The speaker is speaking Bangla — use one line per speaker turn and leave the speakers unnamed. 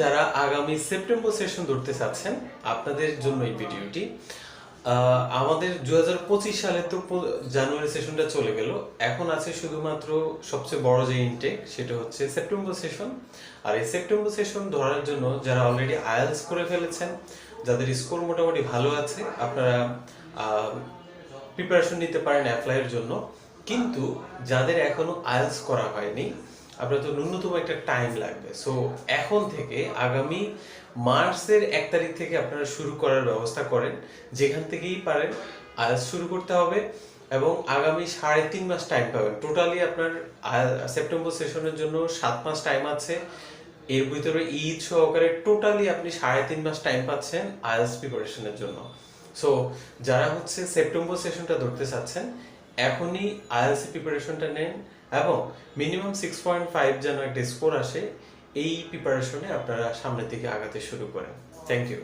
যারা আগামী সেপ্টেম্বর সেশন ধরতে চাচ্ছেন আপনাদের জন্য এই ভিডিওটি। আমাদের 2025 সালে তো জানুয়ারি সেশনটা চলে গেল, এখন আছে শুধুমাত্র সবচেয়ে বড় যে ইনটেক সেটা হচ্ছে সেপ্টেম্বর সেশন। আর এই সেপ্টেম্বর সেশন ধরার জন্য যারা অলরেডি আইএলটিএস করে ফেলেছেন, যাদের স্কোর মোটামুটি ভালো আছে, আপনারা প্রিপারেশন নিতে পারেন অ্যাপ্লাইয়ের জন্য। কিন্তু যাদের এখনো আইএলটিএস করা হয়নি, আপনার তো ন্যূনতম একটা টাইম লাগবে। সো এখন থেকে আগামী মার্চের 1 তারিখ থেকে আপনারা শুরু করার ব্যবস্থা করেন, যেখান থেকেই পারেন আইএলটিএস শুরু করতে হবে। এবং আগামী 3.5 মাস টাইম পাবেন। টোটালি আপনার সেপ্টেম্বর সেশনের জন্য 7 মাস টাইম আছে। এর ভিতরে ঈদ সহকারে টোটালি আপনি 3.5 মাস টাইম পাচ্ছেন আইএলটিএস প্রিপারেশনের জন্য। সো যারা হচ্ছে সেপ্টেম্বর সেশনটা ধরতে চাচ্ছেন, এখনই আইএলটিএস প্রিপারেশনটা নেন এবং মিনিমাম 6.5 যেন একটা স্কোর আসে, এই প্রিপারেশনে আপনারা সামনের দিকে আগাতে শুরু করেন। Thank you.